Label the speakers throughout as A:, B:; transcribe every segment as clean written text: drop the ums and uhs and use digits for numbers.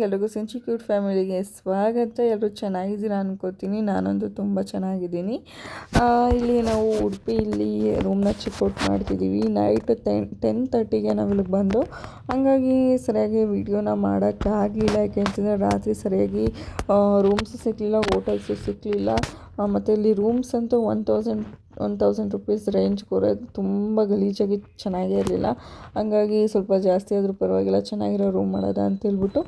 A: Morning ಎಲ್ರಿಗೂ ಸಿಂಚಿ cute ಫ್ಯಾಮಿಲಿಗೆ ಸ್ವಾಗತ. ಎಲ್ಲರೂ ಚೆನ್ನಾಗಿದ್ದೀರಾ ಅನ್ಕೋತೀನಿ. ನಾನಂತೂ ತುಂಬ ಚೆನ್ನಾಗಿದ್ದೀನಿ. ಇಲ್ಲಿ ನಾವು ಉಡುಪಿಯಲ್ಲಿ ರೂಮ್ನ ಚೆಕ್ಔಟ್ ಮಾಡ್ತಿದ್ದೀವಿ. ನೈಟ್ 10:30ಗೆ ನಾವು ಇಲ್ಲಿಗೆ ಬಂದು, ಹಂಗಾಗಿ ಸರಿಯಾಗಿ ವಿಡಿಯೋನ ಮಾಡೋಕ್ಕಾಗಲಿಲ್ಲ. ಯಾಕೆಂತಂದರೆ ರಾತ್ರಿ ಸರಿಯಾಗಿ ರೂಮ್ಸು ಸಿಕ್ಕಲಿಲ್ಲ, ಹೋಟೆಲ್ಸು ಸಿಕ್ಕಲಿಲ್ಲ. ಮತ್ತು ಇಲ್ಲಿ ರೂಮ್ಸ್ ಅಂತೂ 1000 ರುಪೀಸ್ ರೇಂಜ್ ಕೊಡೋದು ತುಂಬ ಗಲೀಜಾಗಿ ಚೆನ್ನಾಗೇ ಇರಲಿಲ್ಲ. ಹಂಗಾಗಿ ಸ್ವಲ್ಪ ಜಾಸ್ತಿ ಆದರೂ ಪರವಾಗಿಲ್ಲ, ಚೆನ್ನಾಗಿರೋ ರೂಮ್ ಮಾಡೋದ ಅಂತೇಳ್ಬಿಟ್ಟು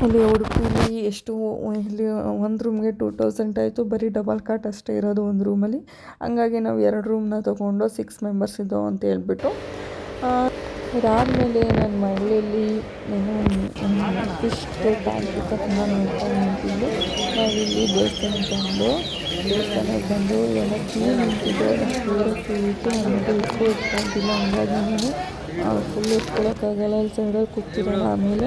A: ಇಲ್ಲಿ ಉಡುಪಿಲಿ ಇಲ್ಲಿ ಒಂದು ರೂಮ್ಗೆ 2000 ಆಯಿತು. ಬರೀ ಡಬಲ್ ಕಾಟ್ ಅಷ್ಟೇ ಇರೋದು ಒಂದು ರೂಮಲ್ಲಿ. ಹಂಗಾಗಿ ನಾವು 2 ರೂಮ್ನ ತೊಗೊಂಡು 6 ಮೆಂಬರ್ಸ್ ಇದ್ದೋ ಅಂತ ಹೇಳ್ಬಿಟ್ಟು ಇದಾದಮೇಲೆ ನನ್ನ ಮನೆಯಲ್ಲಿ ಫಿಶ್ ಟ್ಯಾಂಕ್ ತುಂಬ ನೋಡ್ಕೊಂಡು ನಿಂತಿದ್ದು. ನಾವಿಲ್ಲಿ ದೇವಸ್ಥಾನಕ್ಕೆ ಬಂದು ಎಲ್ಲ ಕ್ಯೂ ನಿಂತಿದ್ದು. ಕ್ಯೂರಕ್ಕೆ ನಮಗೆ ಉಪ್ಪು ಇಟ್ಕೊಳ್ತಿಲ್ಲ, ಹಂಗಾಗಿ ನಾನು ಫುಲ್ ಇಟ್ಕೊಳಕ್ಕಾಗಲ್ಲ, ಅಲ್ಲಿ ಸೈಡಲ್ಲಿ ಕೂಗ್ತಿರಲ್ಲ. ಆಮೇಲೆ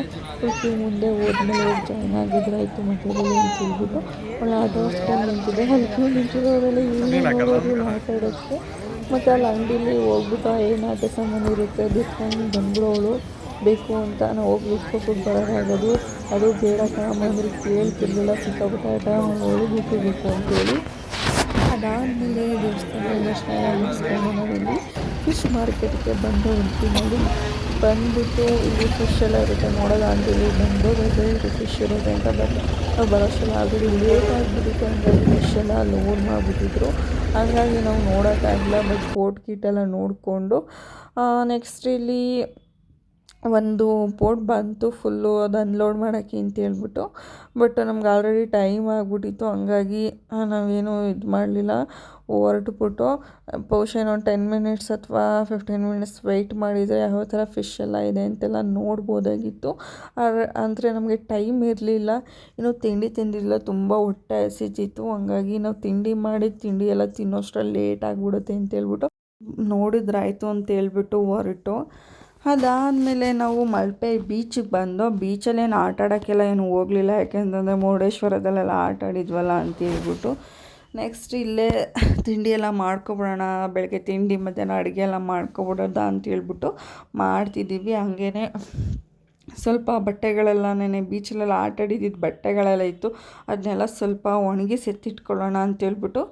A: ಕ್ಯೂ ಮುಂದೆ ಹೋದ್ಮೇಲೆ ಹೋಗಿ ಜಾಯ್ನ್ ಆಗಿದ್ರಾಯಿತು ಮತ್ತು ಅಂತ ಹೇಳ್ಬಿಟ್ಟು ಒಳ್ಳೆ ಆಟ ಆಡ್ಸ್ಕೊಂಡು ನಿಂತಿದ್ದೆ. ಅಲ್ಲಿ ಕ್ಯೂ ನಿಂತಿರೋರೆಲ್ಲ ಇಲ್ಲಿ ಆಟ ಆಡೋಕ್ಕೆ. ಮತ್ತು ಅಲ್ಲಿ ಅಂಗಡಿಲಿ ಹೋಗ್ಬಿಟ್ಟು ಏನು ಆಟ ಸಾಮಾನು ಇರುತ್ತೆ ಅದು ಇಟ್ಕೊಂಡು ಬಂದ್ಬಿಡೋಳು. ಬೇಕು ಅಂತ ನಾವು ಹೋಗಿ ಇಟ್ಕೊಟ್ಟು ಬರೋದಾಗೋದು. ಅದು ಬೇಡ ಕಣಮ್ಮಂದ್ರೆ ಕೇಳ್ತಿರ್ಲಿಲ್ಲ, ಸಿಕ್ಕಾಬಿಟ್ಟು ಆಟ ಅವಳು ಬೇಕು ಅಂತೇಳಿ. ಅದಾದಮೇಲೆ ದೇವಸ್ಥಾನದಿಂದ ಸ್ನಾನ ಮುಗಿಸ್ಕೊಂಡು ನಾವಿಲ್ಲಿ ಫಿಶ್ ಮಾರ್ಕೆಟ್ಗೆ ಬಂದು ಉಡುಪಿನಲ್ಲಿ ಬಂದುಬಿಟ್ಟು ಇಲ್ಲಿ ಫಿಶ್ ಎಲ್ಲ ಇರುತ್ತೆ ನೋಡೋದ ಅಂತೇಳಿ ಬಂದು ಇದು ಫಿಶ್ ಇರುತ್ತೆ ಅಂತ. ಬಟ್ ನಾವು ಬರೋಷ್ಟೆಲ್ಲ ಆಲ್ರೆಡಿ ಲೇಟ್ ಆಗಿಬಿಟ್ಟಿತ್ತು. ಹಂಗಾಗಿ ಫಿಶ್ ಎಲ್ಲ ಲೋಡ್ ಮಾಡಿಬಿಟ್ಟಿದ್ರು. ಹಾಗಾಗಿ ನಾವು ನೋಡೋಕ್ಕಾಗಲ್ಲ. ಬಟ್ ಬೋಟ್ ಗಿಟ್ಟೆಲ್ಲ ನೋಡಿಕೊಂಡು ನೆಕ್ಸ್ಟ್ ಇಲ್ಲಿ ಒಂದು ಬೋಟ್ ಬಂತು ಫುಲ್ಲು ಅದು ಅನ್ಲೋಡ್ ಮಾಡೋಕ್ಕೆ ಅಂತ ಹೇಳ್ಬಿಟ್ಟು. ಬಟ್ ನಮ್ಗೆ ಆಲ್ರೆಡಿ ಟೈಮ್ ಆಗಿಬಿಟ್ಟಿತ್ತು. ಹಂಗಾಗಿ ನಾವೇನು ಇದು ಮಾಡಲಿಲ್ಲ, ಹೊರಟುಬಿಟ್ಟು ಬಹುಶಃ ಇನ್ನೊಂದು 10 ಮಿನಿಟ್ಸ್ ಅಥವಾ 15 ಮಿನಿಟ್ಸ್ ವೆಯ್ಟ್ ಮಾಡಿದರೆ ಯಾವ ಥರ ಫಿಶ್ ಎಲ್ಲ ಇದೆ ಅಂತೆಲ್ಲ ನೋಡ್ಬೋದಾಗಿತ್ತು. ಅಂದರೆ ನಮಗೆ ಟೈಮ್ ಇರಲಿಲ್ಲ, ಇನ್ನೂ ತಿಂಡಿ ತಿಂದಿಲ್ಲ, ತುಂಬ ಹೊಟ್ಟೆ ಹಸಿತಿತ್ತು. ಹಂಗಾಗಿ ನಾವು ತಿಂಡಿ ಎಲ್ಲ ತಿನ್ನೋಷ್ಟರಲ್ಲಿ ಲೇಟ್ ಆಗಿಬಿಡುತ್ತೆ ಅಂತೇಳ್ಬಿಟ್ಟು ನೋಡಿದ್ರಾಯ್ತು ಅಂತೇಳ್ಬಿಟ್ಟು ಹೊರಟು. ಅದಾದಮೇಲೆ ನಾವು ಮಲ್ಪೆ ಬೀಚಿಗೆ ಬಂದು, ಬೀಚಲ್ಲೇನು ಆಟ ಆಡೋಕ್ಕೆಲ್ಲ ಏನು ಹೋಗಲಿಲ್ಲ. ಯಾಕೆಂತಂದರೆ ಮುರುಡೇಶ್ವರದಲ್ಲೆಲ್ಲ ಆಟ ಆಡಿದ್ವಲ್ಲ ಅಂತ ಹೇಳ್ಬಿಟ್ಟು ನೆಕ್ಸ್ಟ್ ಇಲ್ಲೇ ತಿಂಡಿ ಎಲ್ಲ ಮಾಡ್ಕೊಬಿಡೋಣ, ಬೆಳಗ್ಗೆ ತಿಂಡಿ ಮಧ್ಯಾಹ್ನ ಅಡುಗೆ ಎಲ್ಲ ಮಾಡ್ಕೊಬಿಡೋದ ಅಂತೇಳ್ಬಿಟ್ಟು ಮಾಡ್ತಿದ್ದೀವಿ. ಹಂಗೇ ಸ್ವಲ್ಪ ಬಟ್ಟೆಗಳೆಲ್ಲ ನೆನೆ ಬೀಚಲ್ಲೆಲ್ಲ ಆಟ ಆಡಿದ್ದು ಬಟ್ಟೆಗಳೆಲ್ಲ ಇತ್ತು, ಅದನ್ನೆಲ್ಲ ಸ್ವಲ್ಪ ಒಣಗಿಸಿ ಎತ್ತಿಟ್ಕೊಳ್ಳೋಣ ಅಂತೇಳ್ಬಿಟ್ಟು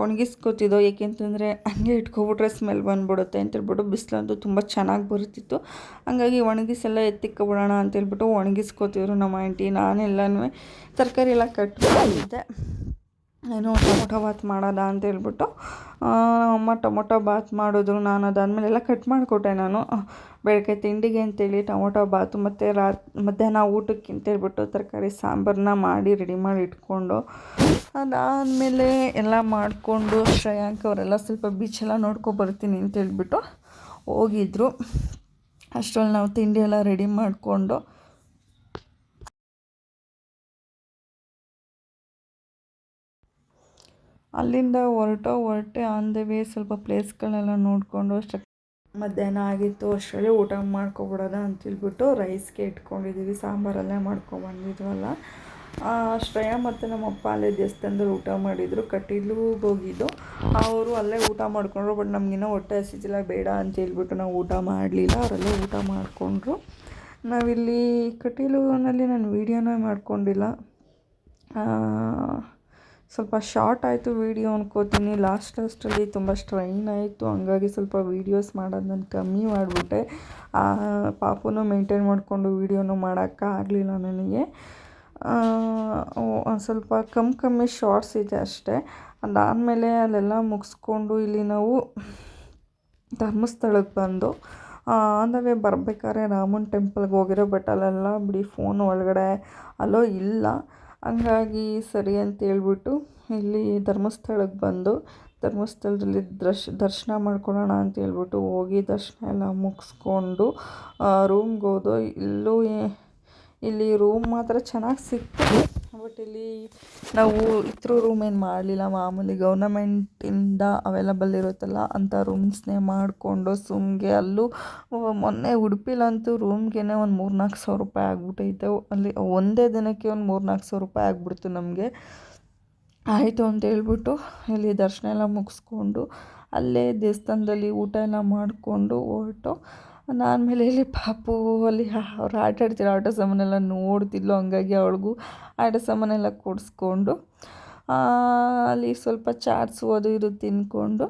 A: ಒಣಗಿಸ್ಕೊತಿದ್ದೋ. ಏಕೆಂತಂದರೆ ಹಂಗೆ ಇಟ್ಕೊಬಿಟ್ರೆ ಸ್ಮೆಲ್ ಬಂದುಬಿಡುತ್ತೆ ಅಂತೇಳ್ಬಿಟ್ಟು, ಬಿಸಿಲಂತೂ ತುಂಬ ಚೆನ್ನಾಗಿ ಬರುತ್ತಿತ್ತು. ಹಂಗಾಗಿ ಒಣಗಿಸೆಲ್ಲ ಎತ್ತಿಕ್ಕೊಬಿಡೋಣ ಅಂತೇಳ್ಬಿಟ್ಟು ಒಣಗಿಸ್ಕೊತಿದ್ರು ನಮ್ಮ ಆಂಟಿ. ನಾನೆಲ್ಲನೂ ತರಕಾರಿ ಎಲ್ಲ ಕಟ್ ಮಾಡಿದ್ದೆ. ಏನೋ ಟೊಮೊಟೊ ಬಾತ್ ಮಾಡೋದ ಅಂತೇಳ್ಬಿಟ್ಟು ಅಮ್ಮ ಟೊಮೊಟೊ ಬಾತ್ ಮಾಡಿದ್ರು. ನಾನು ಅದಾದಮೇಲೆ ಎಲ್ಲ ಕಟ್ ಮಾಡಿಕೊಟ್ಟೆ. ನಾನು ಬೆಳಗ್ಗೆ ತಿಂಡಿಗೆ ಅಂತೇಳಿ ಟೊಮೊಟೊ ಬಾತು ಮತ್ತು ಮಧ್ಯಾಹ್ನ ಊಟಕ್ಕೆ ಅಂತೇಳ್ಬಿಟ್ಟು ತರಕಾರಿ ಸಾಂಬಾರನ್ನ ಮಾಡಿ ರೆಡಿ ಮಾಡಿ ಇಟ್ಕೊಂಡು, ಅದಾದಮೇಲೆ ಎಲ್ಲ ಮಾಡಿಕೊಂಡು ಶ್ರೇಯಾಂಕ್ ಅವರೆಲ್ಲ ಸ್ವಲ್ಪ ಬೀಚೆಲ್ಲ ನೋಡ್ಕೊಬರ್ತೀನಿ ಅಂತೇಳ್ಬಿಟ್ಟು ಹೋಗಿದ್ರು. ಅಷ್ಟರಲ್ಲಿ ನಾವು ತಿಂಡಿ ಎಲ್ಲ ರೆಡಿ ಮಾಡಿಕೊಂಡು ಅಲ್ಲಿಂದ ಹೊರಟೆ. ಆನ್ ದ ವೇ ಸ್ವಲ್ಪ ಪ್ಲೇಸ್ಗಳನ್ನೆಲ್ಲ ನೋಡಿಕೊಂಡು ಮಧ್ಯಾಹ್ನ ಆಗಿತ್ತು. ಅಷ್ಟರಲ್ಲಿ ಊಟ ಮಾಡ್ಕೊಬಿಡೋದ ಅಂತೇಳ್ಬಿಟ್ಟು ರೈಸ್ಗೆ ಇಟ್ಕೊಂಡಿದ್ದೀವಿ. ಸಾಂಬಾರಲ್ಲೇ ಮಾಡ್ಕೊಬಂದಿದ್ವಲ್ಲ. ಶ್ರೇಯಾ ಮತ್ತು ನಮ್ಮಪ್ಪ ಅಲ್ಲೇ ದೇವಸ್ಥಾನದಲ್ಲಿ ಊಟ ಮಾಡಿದರು. ಕಟೀಲಿಗೆ ಹೋಗಿದ್ದು ಅವರು ಅಲ್ಲೇ ಊಟ ಮಾಡಿಕೊಂಡ್ರು. ಬಟ್ ನಮಗಿನ್ನೂ ಹೊಟ್ಟೆ ಹಸಿತಿಲ್ಲ, ಬೇಡ ಅಂತೇಳ್ಬಿಟ್ಟು ನಾವು ಊಟ ಮಾಡಲಿಲ್ಲ. ಅವರಲ್ಲೇ ಊಟ ಮಾಡಿಕೊಂಡ್ರು. ನಾವಿಲ್ಲಿ ಕಟೀಲಿನಲ್ಲಿ ನಾನು ವೀಡಿಯೋನೇ ಮಾಡ್ಕೊಂಡಿಲ್ಲ, ಸ್ವಲ್ಪ ಶಾರ್ಟ್ ಆಯಿತು ವೀಡಿಯೋ ಅನ್ಕೋತೀನಿ. ಲಾಸ್ಟಲ್ಲಿ ತುಂಬ ಸ್ಟ್ರೈನ್ ಆಯಿತು. ಹಂಗಾಗಿ ಸ್ವಲ್ಪ ವೀಡಿಯೋಸ್ ಮಾಡೋದು ನಾನು ಕಮ್ಮಿ ಮಾಡಿಬಿಟ್ಟೆ. ಪಾಪುನೂ ಮೇಂಟೈನ್ ಮಾಡಿಕೊಂಡು ವೀಡಿಯೋನೂ ಮಾಡೋಕ್ಕಾಗಲಿಲ್ಲ ನನಗೆ. ಸ್ವಲ್ಪ ಕಮ್ಮಿ ಶಾರ್ಟ್ಸ್ ಇದೆ ಅಷ್ಟೇ. ಅದಾದಮೇಲೆ ಅಲ್ಲೆಲ್ಲ ಮುಗಿಸ್ಕೊಂಡು ಇಲ್ಲಿ ನಾವು ಧರ್ಮಸ್ಥಳಕ್ಕೆ ಬಂದು ಅಂದವೇ ಬರಬೇಕಾದ್ರೆ ರಾಮನ ಟೆಂಪಲ್ಗೆ ಹೋಗಿರೋ. ಬಟ್ ಅಲ್ಲೆಲ್ಲ ಬಿಡಿ ಫೋನ್ ಒಳಗಡೆ ಅಲೋ ಇಲ್ಲ. ಹಂಗಾಗಿ ಸರಿ ಅಂತೇಳ್ಬಿಟ್ಟು ಇಲ್ಲಿ ಧರ್ಮಸ್ಥಳಕ್ಕೆ ಬಂದು ಧರ್ಮಸ್ಥಳದಲ್ಲಿ ದರ್ಶನ ಮಾಡ್ಕೊಳ್ಳೋಣ ಅಂತೇಳ್ಬಿಟ್ಟು ಹೋಗಿ ದರ್ಶನ ಎಲ್ಲ ಮುಗಿಸ್ಕೊಂಡು ರೂಮ್ಗೆ ಹೋದೋ. ಇಲ್ಲಿ ರೂಮ್ ಮಾತ್ರ ಚೆನ್ನಾಗಿ ಸಿಕ್ತು. ಬಟ್ ಇಲ್ಲಿ ನಾವು ಇದ್ರ ರೂಮ್ ಏನು ಮಾಡಲಿಲ್ಲ, ಮಾಮೂಲಿ ಗೌರ್ನಮೆಂಟಿಂದ ಅವೈಲಬಲ್ ಇರುತ್ತಲ್ಲ ಅಂಥ ರೂಮ್ಸ್ನೇ ಮಾಡಿಕೊಂಡು ಸುಮ್ಗೆ. ಅಲ್ಲೂ ಮೊನ್ನೆ ಉಡುಪಿಲಂತೂ ರೂಮ್ಗೆ ಒಂದು 3-4 ಸಾವಿರ ರೂಪಾಯಿ ಆಗ್ಬಿಟ್ಟೈತೆ. ಅಲ್ಲಿ ಒಂದೇ ದಿನಕ್ಕೆ ಒಂದು 3-4 ಸಾವಿರ ರೂಪಾಯಿ ಆಗ್ಬಿಡ್ತು ನಮಗೆ. ಆಯಿತು ಅಂತೇಳ್ಬಿಟ್ಟು ಇಲ್ಲಿ ದರ್ಶನ ಎಲ್ಲ ಮುಗಿಸ್ಕೊಂಡು ಅಲ್ಲೇ ದೇವಸ್ಥಾನದಲ್ಲಿ ಊಟ ಎಲ್ಲ ಮಾಡಿಕೊಂಡು ಹೊರಟು. ಆಮೇಲೆ ಇಲ್ಲಿ ಪಾಪು ಅಲ್ಲಿ ಅವ್ರು ಆಟ ಆಡ್ತಿರೋ ಆಟ ಸಾಮಾನೆಲ್ಲ ನೋಡ್ತಿದ್ಲು. ಹಂಗಾಗಿ ಅವಳಿಗೂ ಆಟ ಸಾಮಾನೆಲ್ಲ ಕೊಡಿಸ್ಕೊಂಡು ಅಲ್ಲಿ ಸ್ವಲ್ಪ ಚಾಟ್ಸ್ ಅದು ಇದು ತಿಂದ್ಕೊಂಡು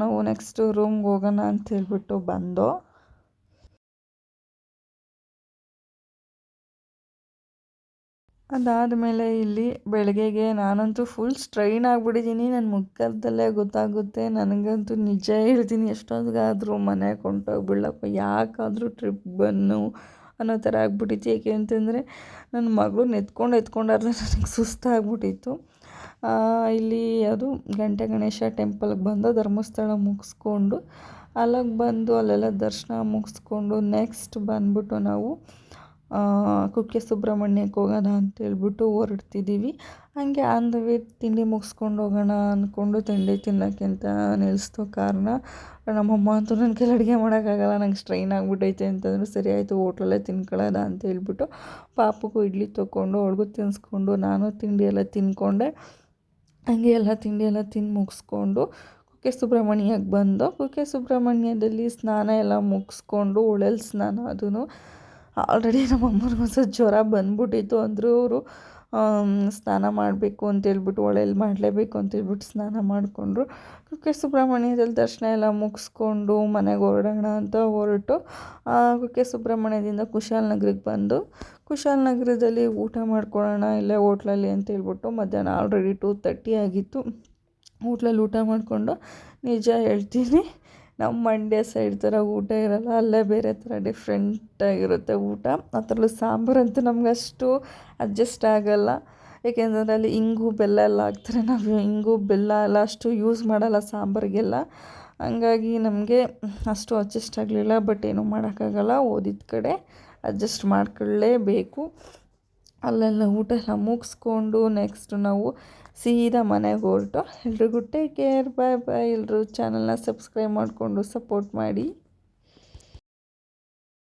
A: ನಾವು ನೆಕ್ಸ್ಟ್ ರೂಮ್ಗೆ ಹೋಗೋಣ ಅಂತೇಳ್ಬಿಟ್ಟು ಬಂದೋ. ಅದಾದಮೇಲೆ ಇಲ್ಲಿ ಬೆಳಗ್ಗೆಗೆ ನಾನಂತೂ ಫುಲ್ ಸ್ಟ್ರೈನ್ ಆಗಿಬಿಟ್ಟಿದ್ದೀನಿ. ನನ್ನ ಮುಖದಲ್ಲೇ ಗೊತ್ತಾಗುತ್ತೆ. ನನಗಂತೂ ನಿಜ ಹೇಳ್ತೀನಿ, ಎಷ್ಟೊತ್ತಿಗಾದರೂ ಮನೆಗೆ ಹೊಂಟೋಗ್ಬಿಡ್ಲಪ್ಪ, ಯಾಕಾದರೂ ಟ್ರಿಪ್ ಬನ್ನು ಅನ್ನೋ ಥರ ಆಗ್ಬಿಟ್ಟಿತ್ತು. ಏಕೆ ಅಂತಂದರೆ ನನ್ನ ಮಗಳು ಎತ್ಕೊಂಡಾದ್ರೆ ನನಗೆ ಸುಸ್ತಾಗ್ಬಿಟ್ಟಿತ್ತು. ಇಲ್ಲಿ ಅದು ಗಂಟೆ ಗಣೇಶ ಟೆಂಪಲ್ಗೆ ಬಂದು ಧರ್ಮಸ್ಥಳ ಮುಗಿಸ್ಕೊಂಡು ಅಲ್ಲಿಗೆ ಬಂದು ಅಲ್ಲೆಲ್ಲ ದರ್ಶನ ಮುಗಿಸ್ಕೊಂಡು ನೆಕ್ಸ್ಟ್ ಬಂದ್ಬಿಟ್ಟು ನಾವು ಕುಕ್ಕೆ ಸುಬ್ರಹ್ಮಣ್ಯಕ್ಕೆ ಹೋಗೋಣ ಅಂತೇಳ್ಬಿಟ್ಟು ಹೊರಡ್ತಿದ್ದೀವಿ. ಹಾಗೆ ಆನ್ ದ ವೇ ತಿಂಡಿ ಮುಗಿಸ್ಕೊಂಡು ಹೋಗೋಣ ಅಂದ್ಕೊಂಡು ತಿಂಡಿ ತಿನ್ನೋಕ್ಕೆ ಅಂತ ನಿಲ್ಲಿಸ್ತು ಕಾರಣ. ನಮ್ಮಮ್ಮ ಅಂತೂ ನನ್ನ ಕೈಲಿ ಅಡುಗೆ ಮಾಡೋಕ್ಕಾಗಲ್ಲ, ನಂಗೆ ಸ್ಟ್ರೈನ್ ಆಗಿಬಿಟ್ಟೈತೆ ಅಂತಂದ್ರೆ ಸರಿ ಆಯಿತು ಹೋಟ್ಲಲ್ಲೇ ತಿನ್ಕೊಳ್ಳೋಣ ಅಂತ ಹೇಳ್ಬಿಟ್ಟು ಪಾಪಗೂ ಇಡ್ಲಿ ತೊಗೊಂಡು ಅವ್ಳಿಗೂ ತಿನ್ನಿಸ್ಕೊಂಡು ನಾನು ತಿಂಡಿ ಎಲ್ಲ ತಿಂದ್ಕೊಂಡೆ. ಹಂಗೆ ಎಲ್ಲ ತಿಂಡಿ ಎಲ್ಲ ತಿಂದು ಮುಗಿಸ್ಕೊಂಡು ಕುಕ್ಕೆ ಸುಬ್ರಹ್ಮಣ್ಯಕ್ಕೆ ಬಂದು ಕುಕ್ಕೆ ಸುಬ್ರಹ್ಮಣ್ಯದಲ್ಲಿ ಸ್ನಾನ ಎಲ್ಲ ಮುಗಿಸ್ಕೊಂಡು ಹೊಳೇಲಿ ಸ್ನಾನ ಅದೂ ಆಲ್ರೆಡಿ ನಮ್ಮ ಅಮ್ಮನಿಗೊಂದು ಜ್ವರ ಬಂದ್ಬಿಟ್ಟಿತ್ತು. ಅಂದರೂ ಅವರು ಸ್ನಾನ ಮಾಡಬೇಕು ಅಂತೇಳ್ಬಿಟ್ಟು ಹೊಳೇಲಿ ಮಾಡಲೇಬೇಕು ಅಂತೇಳ್ಬಿಟ್ಟು ಸ್ನಾನ ಮಾಡಿಕೊಂಡ್ರು. ಕುಕ್ಕೆ ಸುಬ್ರಹ್ಮಣ್ಯದಲ್ಲಿ ದರ್ಶನ ಎಲ್ಲ ಮುಗಿಸ್ಕೊಂಡು ಮನೆಗೆ ಹೊರಡೋಣ ಅಂತ ಹೊರಟು ಕುಕ್ಕೆ ಸುಬ್ರಹ್ಮಣ್ಯದಿಂದ ಕುಶಾಲನಗರಕ್ಕೆ ಬಂದು ಕುಶಾಲನಗರದಲ್ಲಿ ಊಟ ಮಾಡ್ಕೊಳ್ಳೋಣ ಇಲ್ಲೇ ಹೋಟ್ಲಲ್ಲಿ ಅಂತೇಳ್ಬಿಟ್ಟು ಮಧ್ಯಾಹ್ನ ಆಲ್ರೆಡಿ 2:30 ಆಗಿತ್ತು. ಹೋಟ್ಲಲ್ಲಿ ಊಟ ಮಾಡಿಕೊಂಡು ನಿಜ ಹೇಳ್ತೀನಿ, ನಮ್ಮ ಮಂಡ್ಯ ಸೈಡ್ ಥರ ಊಟ ಇರೋಲ್ಲ, ಅಲ್ಲೇ ಬೇರೆ ಥರ ಡಿಫ್ರೆಂಟಾಗಿರುತ್ತೆ ಊಟ. ಅದರಲ್ಲೂ ಸಾಂಬಾರಂತೂ ನಮ್ಗೆ ಅಷ್ಟು ಅಡ್ಜಸ್ಟ್ ಆಗೋಲ್ಲ. ಏಕೆಂದರೆ ಅಲ್ಲಿ ಇಂಗು ಬೆಲ್ಲ ಎಲ್ಲ ಹಾಕ್ತಾರೆ, ನಾವು ಇಂಗು ಬೆಲ್ಲ ಎಲ್ಲ ಅಷ್ಟು ಯೂಸ್ ಮಾಡೋಲ್ಲ ಸಾಂಬಾರಿಗೆಲ್ಲ. ಹಂಗಾಗಿ ನಮಗೆ ಅಷ್ಟು ಅಡ್ಜಸ್ಟ್ ಆಗಲಿಲ್ಲ. ಬಟ್ ಏನೂ ಮಾಡೋಕ್ಕಾಗಲ್ಲ, ಓದಿದ ಕಡೆ ಅಡ್ಜಸ್ಟ್ ಮಾಡ್ಕೊಳ್ಳೇಬೇಕು. ಅಲ್ಲೆಲ್ಲ ಊಟ ಎಲ್ಲ ಮುಗಿಸ್ಕೊಂಡು ನೆಕ್ಸ್ಟ್ ನಾವು ಸೀದಾ ಮನೆಗೆ ಹೊರಟು. ಎಲ್ರಿಗೂ ಟೇಕ್ ಕೇರ್, ಬಾಯ್ ಬಾಯ್. ಎಲ್ಲರೂ ಚಾನಲ್ನ ಸಬ್ಸ್ಕ್ರೈಬ್ ಮಾಡಿಕೊಂಡು ಸಪೋರ್ಟ್ ಮಾಡಿ.